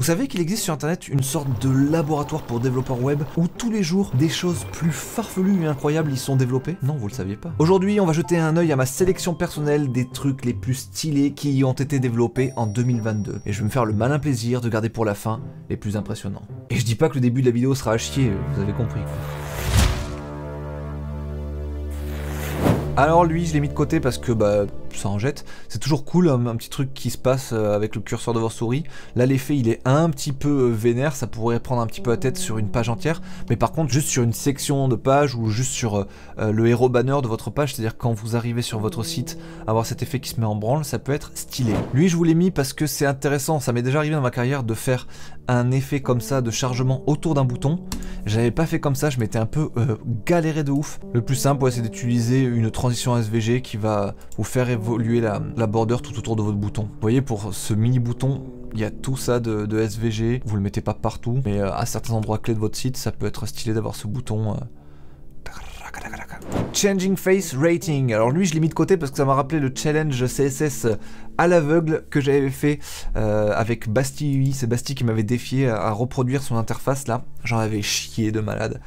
savez qu'il existe sur internet une sorte de laboratoire pour développeurs web où tous les jours des choses plus farfelues et incroyables y sont développées? Non, vous le saviez pas. Aujourd'hui, on va jeter un œil à ma sélection personnelle des trucs les plus stylés qui y ont été développés en 2022. Et je vais me faire le malin plaisir de garder pour la fin les plus impressionnants. Et je dis pas que le début de la vidéo sera à chier, vous avez compris quoi. Alors lui, je l'ai mis de côté parce que ça en jette. C'est toujours cool, un petit truc qui se passe avec le curseur de votre souris. Là, l'effet, il est un petit peu vénère, ça pourrait prendre un petit peu la tête sur une page entière. Mais par contre, juste sur une section de page ou juste sur le héros banner de votre page, c'est-à-dire quand vous arrivez sur votre site, avoir cet effet qui se met en branle, ça peut être stylé. Lui, je vous l'ai mis parce que c'est intéressant. Ça m'est déjà arrivé dans ma carrière de faire un effet comme ça de chargement autour d'un bouton. J'avais pas fait comme ça, je m'étais un peu galéré de ouf. Le plus simple, ouais, c'est d'utiliser une transition SVG qui va vous faire évoluer la border tout autour de votre bouton. Vous voyez, pour ce mini bouton, il y a tout ça de SVG. Vous le mettez pas partout, mais à certains endroits clés de votre site, ça peut être stylé d'avoir ce bouton. Changing Face Rating. Alors lui, je l'ai mis de côté parce que ça m'a rappelé le challenge CSS à l'aveugle que j'avais fait avec Basti UI. C'est Basti qui m'avait défié à reproduire son interface là. J'en avais chié de malade.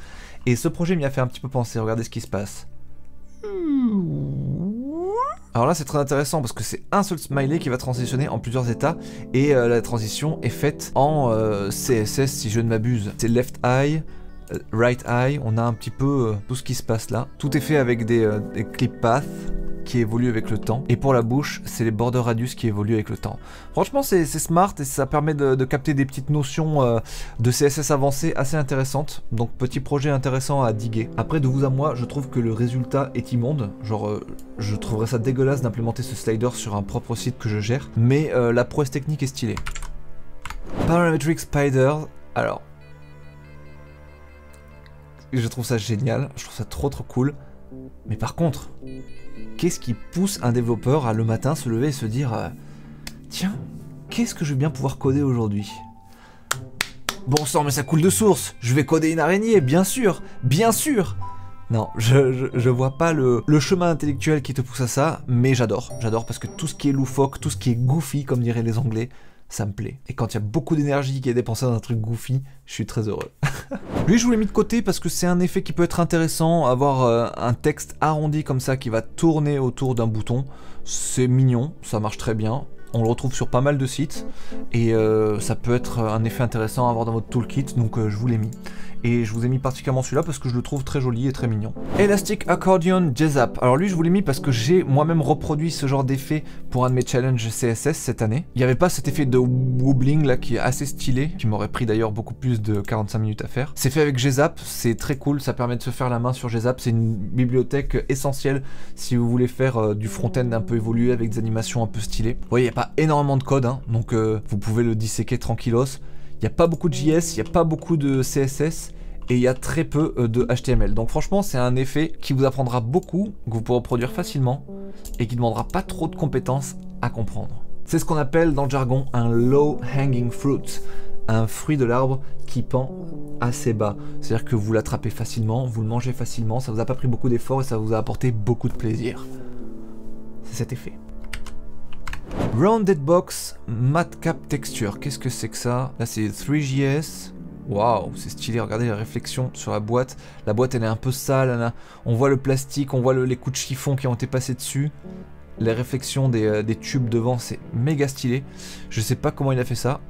Et ce projet m'y a fait un petit peu penser. Regardez ce qui se passe. Alors là, c'est très intéressant parce que c'est un seul smiley qui va transitionner en plusieurs états et la transition est faite en CSS si je ne m'abuse. C'est left eye, right eye, on a un petit peu tout ce qui se passe là. Tout est fait avec des clip paths qui évoluent avec le temps. Et pour la bouche, c'est les border radius qui évoluent avec le temps. Franchement, c'est smart et ça permet de capter des petites notions de CSS avancées assez intéressantes. Donc petit projet intéressant à diguer. Après, de vous à moi, je trouve que le résultat est immonde. Genre, je trouverais ça dégueulasse d'implémenter ce slider sur un propre site que je gère. Mais la prouesse technique est stylée. Parametric Spider. Alors, je trouve ça génial. Je trouve ça trop cool. Mais par contre, qu'est-ce qui pousse un développeur à le matin se lever et se dire tiens, qu'est-ce que je vais bien pouvoir coder aujourd'hui? Bon sang, mais ça coule de source. Je vais coder une araignée, bien sûr, bien sûr. Non, je vois pas le chemin intellectuel qui te pousse à ça, mais j'adore. J'adore parce que tout ce qui est loufoque, tout ce qui est goofy, comme diraient les Anglais, ça me plaît. Et quand il y a beaucoup d'énergie qui est dépensée dans un truc goofy, je suis très heureux. Lui, je vous l'ai mis de côté parce que c'est un effet qui peut être intéressant. Avoir un texte arrondi comme ça qui va tourner autour d'un bouton, c'est mignon, ça marche très bien. On le retrouve sur pas mal de sites et ça peut être un effet intéressant à avoir dans votre toolkit, donc je vous l'ai mis. Et je vous ai mis particulièrement celui-là parce que je le trouve très joli et très mignon. Elastic Accordion Jazzap. Alors lui, je vous l'ai mis parce que j'ai moi-même reproduit ce genre d'effet pour un de mes challenges CSS cette année. Il n'y avait pas cet effet de wobbling là qui est assez stylé, qui m'aurait pris d'ailleurs beaucoup plus de 45 minutes à faire. C'est fait avec Jazzap, c'est très cool, ça permet de se faire la main sur Jazzap. C'est une bibliothèque essentielle si vous voulez faire du front-end un peu évolué avec des animations un peu stylées. Vous voyez, il n'y a pas énormément de code, hein, donc vous pouvez le disséquer tranquillos. Il n'y a pas beaucoup de JS, il n'y a pas beaucoup de CSS et il y a très peu de HTML. Donc franchement, c'est un effet qui vous apprendra beaucoup, que vous pourrez reproduire facilement et qui ne demandera pas trop de compétences à comprendre. C'est ce qu'on appelle dans le jargon un low hanging fruit, un fruit de l'arbre qui pend assez bas. C'est-à-dire que vous l'attrapez facilement, vous le mangez facilement, ça vous a pas pris beaucoup d'efforts et ça vous a apporté beaucoup de plaisir. C'est cet effet. Rounded Box Matcap Texture, qu'est-ce que c'est que ça? Là c'est 3JS, waouh, c'est stylé, regardez la réflexion sur la boîte elle est un peu sale, on voit le plastique, on voit les coups de chiffon qui ont été passés dessus, les réflexions des tubes devant, c'est méga stylé, je sais pas comment il a fait ça,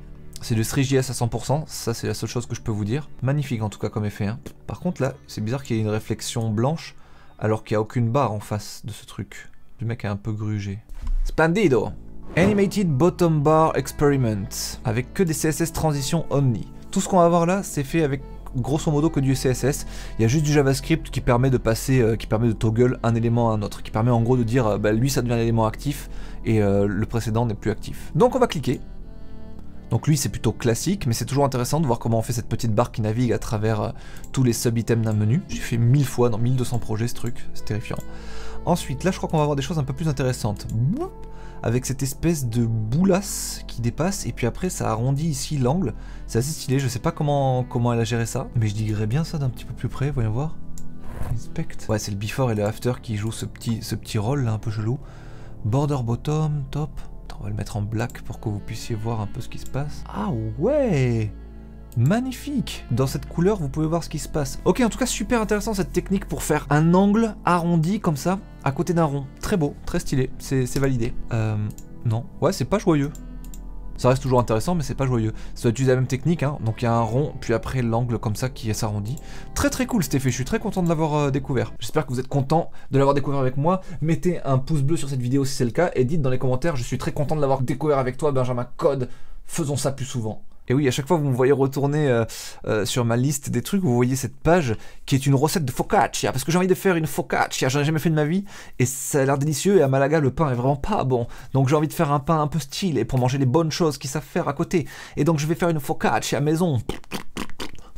c'est du 3JS à 100%, ça c'est la seule chose que je peux vous dire, magnifique en tout cas comme effet, hein. Par contre là, c'est bizarre qu'il y ait une réflexion blanche, alors qu'il n'y a aucune barre en face de ce truc, le mec est un peu grugé. Splendido! Animated Bottom Bar Experiment, avec que des CSS transition only. Tout ce qu'on va voir là, c'est fait avec grosso modo que du CSS. Il y a juste du JavaScript qui permet de passer, qui permet de toggle un élément à un autre, qui permet en gros de dire lui ça devient un élément actif et le précédent n'est plus actif. Donc on va cliquer. Donc lui c'est plutôt classique, mais c'est toujours intéressant de voir comment on fait cette petite barre qui navigue à travers tous les sub-items d'un menu. J'ai fait 1000 fois dans 1200 projets ce truc, c'est terrifiant. Ensuite, là je crois qu'on va avoir des choses un peu plus intéressantes. Avec cette espèce de boulasse qui dépasse, et puis après ça arrondit ici l'angle. C'est assez stylé, je sais pas comment elle a géré ça, mais je dirais bien ça d'un petit peu plus près, voyons voir. Inspect. Ouais, c'est le before et le after qui jouent ce petit rôle là un peu chelou. Border bottom, top. Attends, On va le mettre en black pour que vous puissiez voir un peu ce qui se passe. Ah ouais! Magnifique! Dans cette couleur, vous pouvez voir ce qui se passe. Ok, en tout cas, super intéressant cette technique pour faire un angle arrondi comme ça, à côté d'un rond. Très beau, très stylé, c'est validé. Non, ouais, c'est pas joyeux. Ça reste toujours intéressant, mais c'est pas joyeux. Ça doit utiliser la même technique, hein. Donc il y a un rond, puis après l'angle comme ça qui s'arrondit. Très très cool cet effet, je suis très content de l'avoir découvert. J'espère que vous êtes content de l'avoir découvert avec moi. Mettez un pouce bleu sur cette vidéo si c'est le cas, et dites dans les commentaires, je suis très content de l'avoir découvert avec toi, Benjamin Code. Faisons ça plus souvent. Et oui, à chaque fois que vous me voyez retourner sur ma liste des trucs, vous voyez cette page qui est une recette de focaccia, parce que j'ai envie de faire une focaccia, j'en ai jamais fait de ma vie, et ça a l'air délicieux, et à Malaga, le pain est vraiment pas bon. Donc j'ai envie de faire un pain un peu stylé, pour manger les bonnes choses qu'ils savent faire à côté. Et donc je vais faire une focaccia à maison.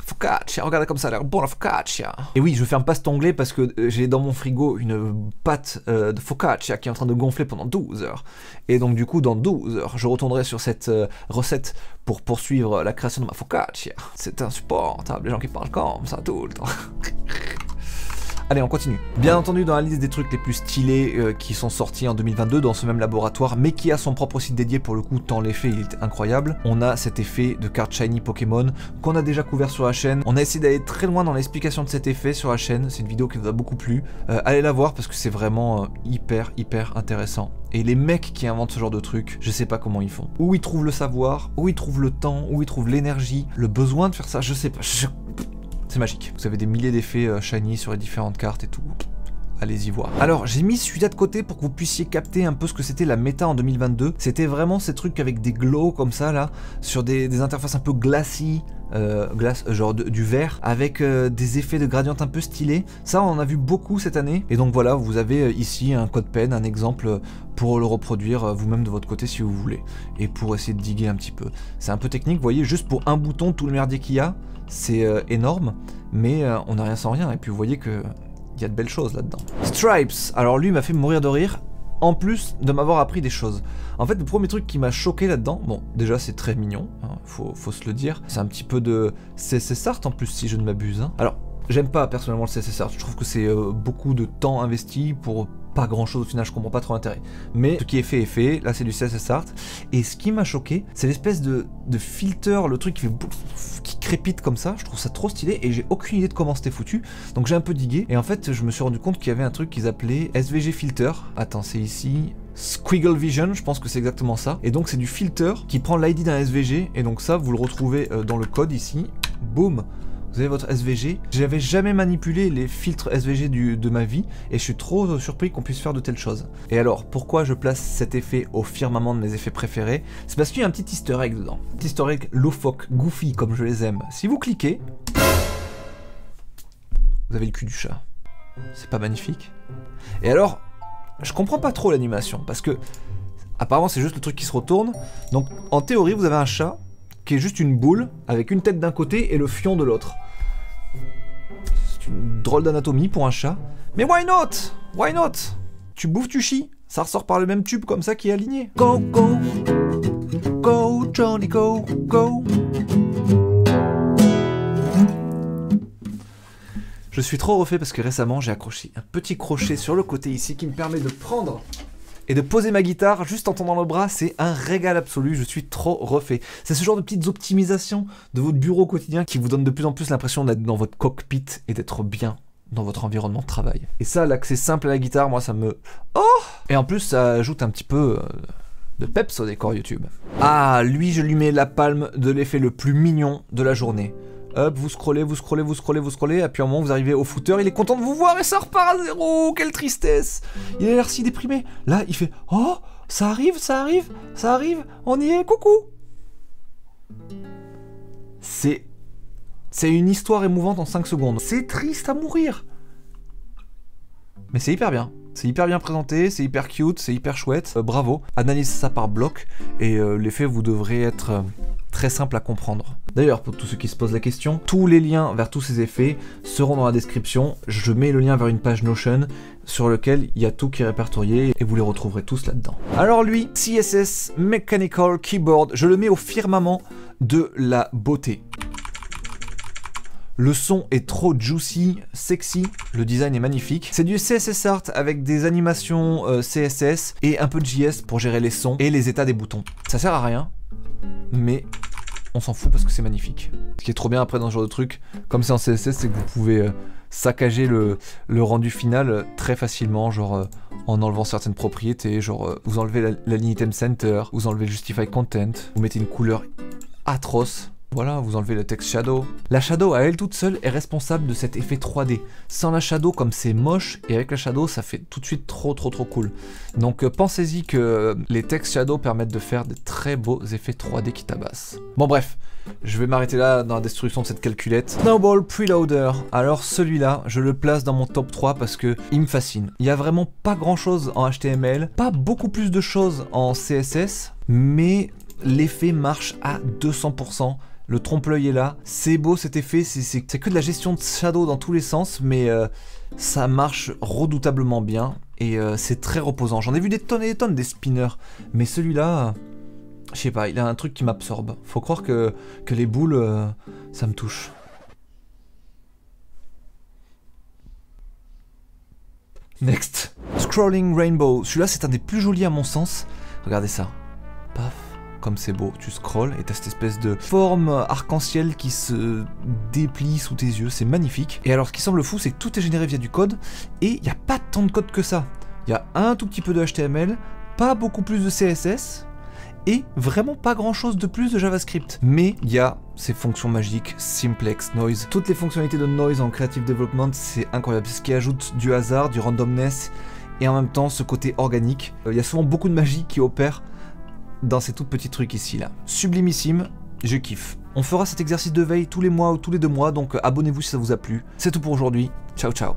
Focaccia, regardez comme ça a l'air bon la focaccia. Et oui, je ferme pas cet onglet parce que j'ai dans mon frigo une pâte de focaccia qui est en train de gonfler pendant 12 heures. Et donc du coup, dans 12 heures, je retournerai sur cette recette pour poursuivre la création de ma focaccia. C'est insupportable, les gens qui parlent comme ça tout le temps. Allez, on continue. Bien entendu, dans la liste des trucs les plus stylés qui sont sortis en 2022 dans ce même laboratoire, mais qui a son propre site dédié pour le coup, tant l'effet il est incroyable, on a cet effet de carte shiny Pokémon qu'on a déjà couvert sur la chaîne. On a essayé d'aller très loin dans l'explication de cet effet sur la chaîne, c'est une vidéo qui nous a beaucoup plu. Allez la voir parce que c'est vraiment hyper intéressant. Et les mecs qui inventent ce genre de trucs, je sais pas comment ils font. Où ils trouvent le savoir, où ils trouvent le temps, où ils trouvent l'énergie, le besoin de faire ça, je sais pas. C'est magique. Vous avez des milliers d'effets shiny sur les différentes cartes et tout. Allez-y voir. Alors, j'ai mis celui-là de côté pour que vous puissiez capter un peu ce que c'était la méta en 2022. C'était vraiment ces trucs avec des glows comme ça, là, sur des interfaces un peu glacis, genre du vert, avec des effets de gradient un peu stylés. Ça, on en a vu beaucoup cette année. Et donc voilà, vous avez ici un code pen, un exemple pour le reproduire vous-même de votre côté si vous voulez. Et pour essayer de diguer un petit peu. C'est un peu technique, vous voyez, juste pour un bouton, tout le merdier qu'il y a, c'est énorme, mais on n'a rien sans rien. Et puis vous voyez que il y a de belles choses là-dedans. Stripes, alors lui m'a fait mourir de rire, en plus de m'avoir appris des choses. En fait, le premier truc qui m'a choqué là-dedans, bon, déjà c'est très mignon, hein, faut se le dire. C'est un petit peu de CSS Art en plus, si je ne m'abuse. Hein. Alors, j'aime pas personnellement le CSS Art, je trouve que c'est beaucoup de temps investi pour pas grand chose au final, je comprends pas trop l'intérêt. Mais ce qui est fait, là c'est du CSS Art. Et ce qui m'a choqué, c'est l'espèce de filter, le truc qui crépite comme ça, je trouve ça trop stylé et j'ai aucune idée de comment c'était foutu. Donc j'ai un peu digué et en fait je me suis rendu compte qu'il y avait un truc qu'ils appelaient SVG Filter. Attends, c'est ici. Squiggle Vision, je pense que c'est exactement ça. Et donc c'est du filter qui prend l'ID d'un SVG et donc ça vous le retrouvez dans le code ici. Boum. Vous avez votre SVG. J'avais jamais manipulé les filtres SVG de ma vie et je suis trop surpris qu'on puisse faire de telles choses. Et alors, pourquoi je place cet effet au firmament de mes effets préférés? C'est parce qu'il y a un petit easter egg dedans. Un petit easter egg loufoque, goofy comme je les aime. Si vous cliquez, vous avez le cul du chat. C'est pas magnifique? Et alors, je comprends pas trop l'animation parce que apparemment c'est juste le truc qui se retourne. Donc en théorie, vous avez un chat qui est juste une boule avec une tête d'un côté et le fion de l'autre. C'est une drôle d'anatomie pour un chat. Mais why not? Why not? Tu bouffes, tu chies. Ça ressort par le même tube comme ça qui est aligné. Go, go, go, Johnny, go, go. Je suis trop refait parce que récemment j'ai accroché un petit crochet sur le côté ici qui me permet de prendre et de poser ma guitare juste en tendant le bras. C'est un régal absolu, je suis trop refait. C'est ce genre de petites optimisations de votre bureau quotidien qui vous donne de plus en plus l'impression d'être dans votre cockpit et d'être bien dans votre environnement de travail. Et ça, l'accès simple à la guitare, moi ça me... Oh! Et en plus ça ajoute un petit peu de peps au décor YouTube. Ah, lui je lui mets la palme de l'effet le plus mignon de la journée. Hop, vous scrollez, vous scrollez, vous scrollez, vous scrollez, et puis à un moment vous arrivez au footer, il est content de vous voir et ça repart à zéro, quelle tristesse. Il a l'air si déprimé. Là, il fait « Oh, ça arrive, ça arrive, ça arrive, on y est, coucou !» C'est une histoire émouvante en 5 secondes. C'est triste à mourir. Mais c'est hyper bien. C'est hyper bien présenté, c'est hyper cute, c'est hyper chouette. Bravo. Analysez ça par bloc, et l'effet vous devrez être... très simple à comprendre. D'ailleurs, pour tous ceux qui se posent la question, tous les liens vers tous ces effets seront dans la description. Je mets le lien vers une page Notion sur lequel il y a tout qui est répertorié et vous les retrouverez tous là-dedans. Alors lui, CSS Mechanical Keyboard, je le mets au firmament de la beauté. Le son est trop juicy, sexy, le design est magnifique. C'est du CSS Art avec des animations CSS et un peu de JS pour gérer les sons et les états des boutons. Ça sert à rien, mais on s'en fout parce que c'est magnifique. Ce qui est trop bien après dans ce genre de truc, comme c'est en CSS, c'est que vous pouvez saccager le rendu final très facilement, genre en enlevant certaines propriétés, genre vous enlevez la ligne item center, vous enlevez le justify content, vous mettez une couleur atroce. Voilà, vous enlevez le text shadow. La shadow à elle toute seule est responsable de cet effet 3D. Sans la shadow, comme c'est moche, et avec la shadow, ça fait tout de suite trop cool. Donc pensez-y que les text shadow permettent de faire de très beaux effets 3D qui tabassent. Bon bref, je vais m'arrêter là dans la destruction de cette calculette. Snowball Preloader. Alors celui-là, je le place dans mon top 3 parce que il me fascine. Il y a vraiment pas grand chose en HTML, pas beaucoup plus de choses en CSS, mais l'effet marche à 200%. Le trompe-l'œil est là, c'est beau cet effet, c'est que de la gestion de shadow dans tous les sens, mais ça marche redoutablement bien et c'est très reposant. J'en ai vu des tonnes et des tonnes des spinners, mais celui-là, je sais pas, il a un truc qui m'absorbe. Faut croire que les boules, ça me touche. Next. Scrolling Rainbow. Celui-là, c'est un des plus jolis à mon sens. Regardez ça. Paf. Comme c'est beau, tu scrolls et t'as cette espèce de forme arc-en-ciel qui se déplie sous tes yeux, c'est magnifique. Et alors ce qui semble fou, c'est que tout est généré via du code, et il n'y a pas tant de code que ça. Il y a un tout petit peu de HTML, pas beaucoup plus de CSS, et vraiment pas grand chose de plus de JavaScript. Mais il y a ces fonctions magiques, Simplex, Noise. Toutes les fonctionnalités de Noise en Creative Development, c'est incroyable, c'est ce qui ajoute du hasard, du randomness, et en même temps ce côté organique. Il y a souvent beaucoup de magie qui opère dans ces tout petits trucs ici là. Sublimissime, je kiffe. On fera cet exercice de veille tous les mois ou tous les 2 mois, donc abonnez-vous si ça vous a plu. C'est tout pour aujourd'hui, ciao ciao.